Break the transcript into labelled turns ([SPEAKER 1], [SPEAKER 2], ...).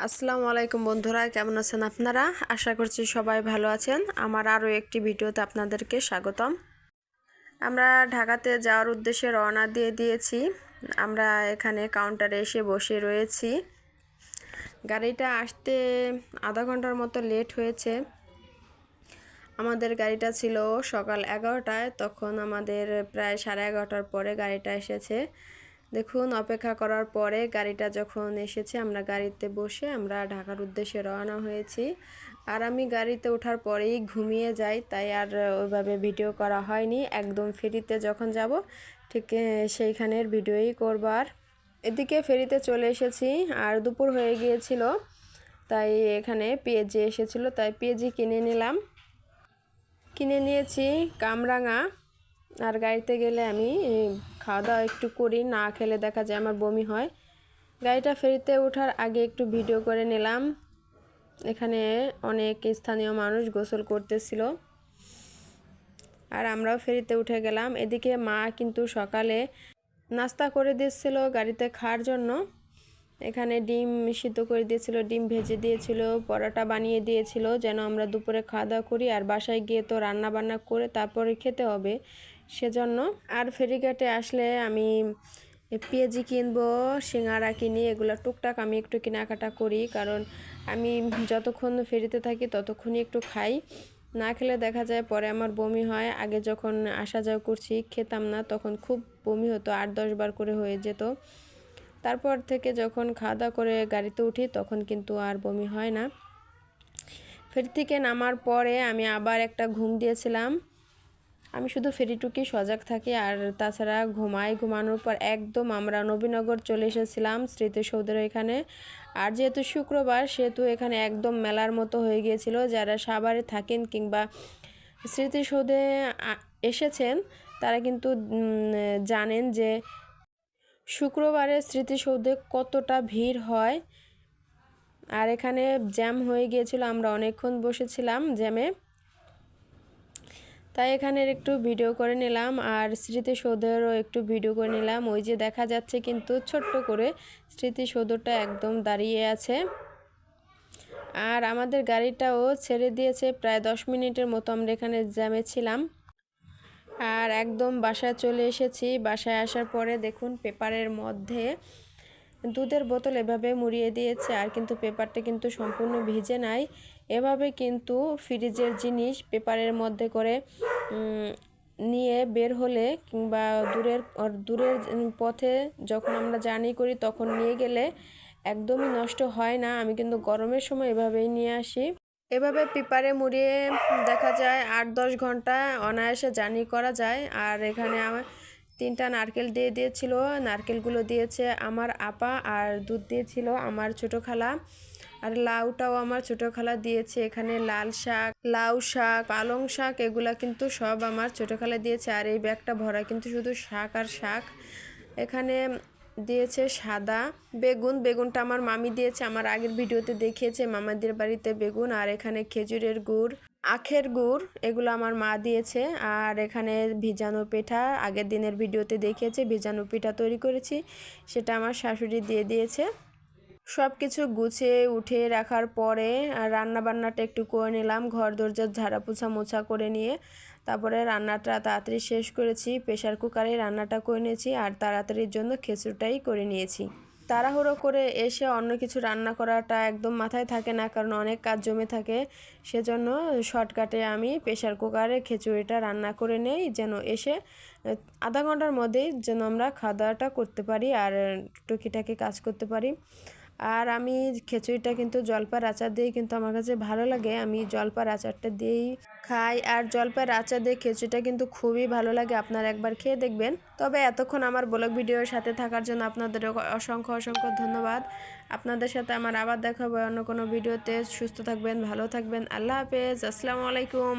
[SPEAKER 1] আসসালামু আলাইকুম বন্ধুরা, কেমন আছেন আপনারা? আশা করছি সবাই ভালো আছেন। আমার আরও একটি ভিডিওতে আপনাদেরকে স্বাগতম। আমরা ঢাকাতে যাওয়ার উদ্দেশ্যে রওনা দিয়েছি। আমরা এখানে কাউন্টারে এসে বসে রয়েছি। গাড়িটা আসতে আধা ঘন্টার মতো লেট হয়েছে। আমাদের গাড়িটা ছিল সকাল 11টায়, তখন আমাদের প্রায় 11:30টার পরে গাড়িটা এসেছে। দেখুন, অপেক্ষা করার পরে গাড়িটা যখন এসেছে, আমরা গাড়িতে বসে আমরা ঢাকার উদ্দেশ্যে রওনা হয়েছি। আর আমি গাড়িতে ওঠার পরেই ঘুমিয়ে যাই, তাই আর ওইভাবে ভিডিও করা হয়নি। একদম ফেরিতে যখন যাব ঠিক সেইখানের ভিডিওই করবার। এদিকে ফেরিতে চলে এসেছি আর দুপুর হয়ে গিয়েছিল, তাই এখানে পেঁয়াজি এসেছিল, তাই পেঁয়াজি কিনে নিয়েছি কামরাঙা। আর গাড়িতে গেলে আমি খাওয়া দাওয়া একটু করি, না খেলে দেখা যায় আমার বমি হয়। গাড়িটা ফেরিতে ওঠার আগে একটু ভিডিও করে নিলাম। এখানে অনেক স্থানীয় মানুষ গোসল করতেছিল আর আমরাও ফেরিতে উঠে গেলাম। এদিকে মা কিন্তু সকালে নাস্তা করে দিয়েছিল গাড়িতে খাওয়ার জন্য। এখানে ডিম সিদ্ধ করে দিয়েছিল, ডিম ভেজে দিয়েছিল, পরোটা বানিয়ে দিয়েছিল যেন আমরা দুপুরে খাওয়া দাওয়া করি। আর বাসায় গিয়ে তো রান্না বান্না করে তারপরে খেতে হবে, সেজন্য। আর ফেরিঘাটে আসলে আমি পেঁয়াজি কিনবো, সিঙ্গারা কিনি, এগুলো টুকটাক আমি একটু কেনাকাটা করি, কারণ আমি যতক্ষণ ফেরিতে থাকি ততক্ষণই একটু খাই। না খেলে দেখা যায় পরে আমার বমি হয়। আগে যখন আসা যাওয়া করছি খেতাম না, তখন খুব বমি হতো, 8-10 বার করে হয়ে যেত। তারপর থেকে যখন খাওয়া দাওয়া করে গাড়িতে উঠি তখন কিন্তু আর বমি হয় না। ফেরি থেকে নামার পরে আমি আবার একটা ঘুম দিয়েছিলাম। আমি শুধু ফেরিটুকি সজাগ থাকি আর তাছাড়া ঘুমানোর পর একদম আমরা নবীনগর চলে এসেছিলাম, স্মৃতিসৌধের এখানে। আর যেহেতু শুক্রবার, সেহেতু এখানে একদম মেলার মতো হয়ে গিয়েছিল। যারা সাভারে থাকেন কিংবা স্মৃতিসৌধে এসেছেন তারা কিন্তু জানেন যে শুক্রবারে স্মৃতিসৌধে কতটা ভিড় হয়। আর এখানে জ্যাম হয়ে গিয়েছিল, আমরা অনেকক্ষণ বসেছিলাম জ্যামে, তাই এখানের একটু ভিডিও করে নিলাম আর স্মৃতিসৌধেরও একটু ভিডিও করে নিলাম। ওই যে দেখা যাচ্ছে কিন্তু ছোট্ট করে স্মৃতিসৌধটা একদম দাঁড়িয়ে আছে। আর আমাদের গাড়িটাও ছেড়ে দিয়েছে, প্রায় 10 মিনিটের মতো আমরা এখানে জ্যামে ছিলাম। আর একদম বাসায় চলে এসেছি। বাসায় আসার পরে দেখুন পেপারের মধ্যে দুধের বোতল এভাবে মুড়িয়ে দিয়েছে, আর কিন্তু পেপারটা কিন্তু সম্পূর্ণ ভিজে নাই। এভাবে কিন্তু ফ্রিজের জিনিস পেপারের মধ্যে করে নিয়ে বের হলে কিংবা দূরের পথে যখন আমরা জার্নি করি তখন নিয়ে গেলে একদমই নষ্ট হয় না। আমি কিন্তু গরমের সময় এভাবেই নিয়ে আসি। এভাবে পেপারে মুড়িয়ে দেখা যায় 8-10 ঘন্টা অনায়াসে জার্নি করা যায়। আর এখানে আমার 3টা নারকেল দিয়ে দিয়েছিল, নারকেলগুলো দিয়েছে আমার আপা, আর দুধ দিয়েছিল আমার ছোটো খালা, আর লাউটাও আমার ছোটো খালা দিয়েছে। এখানে লাল শাক, লাউ শাক, পালং শাক, এগুলা কিন্তু সব আমার ছোটো খালা দিয়েছে। আর এই ব্যাগটা ভরা কিন্তু শুধু শাক আর শাক। এখানে দিয়েছে সাদা বেগুনটা আমার মামি দিয়েছে, আমার আগের ভিডিওতে দেখিয়েছে মামাদের বাড়িতে বেগুন। আর এখানে খেজুরের গুড়, আখের গুড়, এগুলো আমার মা দিয়েছে। আর এখানে ভিজানো পিঠা, আগের দিনের ভিডিওতে দেখিয়েছে ভিজানো পিঠা তৈরি করেছি, সেটা আমার শাশুড়ি দিয়ে দিয়েছে। সব কিছু গুছিয়ে উঠে রাখার পরে রান্না বান্নাটা একটু করে নিলাম, ঘর দরজা ঝাড়া পোছা মোছা করে নিয়ে তারপরে রান্নাটা তাড়াতাড়ি শেষ করেছি। প্রেশার কুকারে রান্নাটা করে নিয়েছি আর তাড়াতাড়ির জন্য খিচুড়িটাই করে নিয়েছি। তাড়াহুড়ো করে এসে অন্য কিছু রান্না করাটা একদম মাথায় থাকে না, কারণ অনেক কাজ জমে থাকে। সেজন্য শর্টকাটে আমি প্রেশার কুকারে খিচুড়িটা রান্না করে নেই, যেন এসে আধা ঘন্টার মধ্যেই যেন আমরা খাওয়া দাওয়াটা করতে পারি আর টুকিটাকি কাজ করতে পারি। আর আমি খিচুড়িটা কিন্তু জলপাইয়ের আচার দিয়ে কিন্তু আমার কাছে ভালো লাগে, আমি জলপাইয়ের আচারটা দিয়েই খাই। আর জলপাইয়ের আচার দিয়ে খিচুড়িটা কিন্তু খুবই ভালো লাগে, আপনারা একবার খেয়ে দেখবেন। তবে এতক্ষণ আমার ব্লগ ভিডিওর সাথে থাকার জন্য আপনাদের অসংখ্য ধন্যবাদ। আপনাদের সাথে আমার আবার দেখা হবে অন্য কোনো ভিডিওতে। সুস্থ থাকবেন, ভালো থাকবেন, আল্লাহ হাফেজ, আসসালামু আলাইকুম।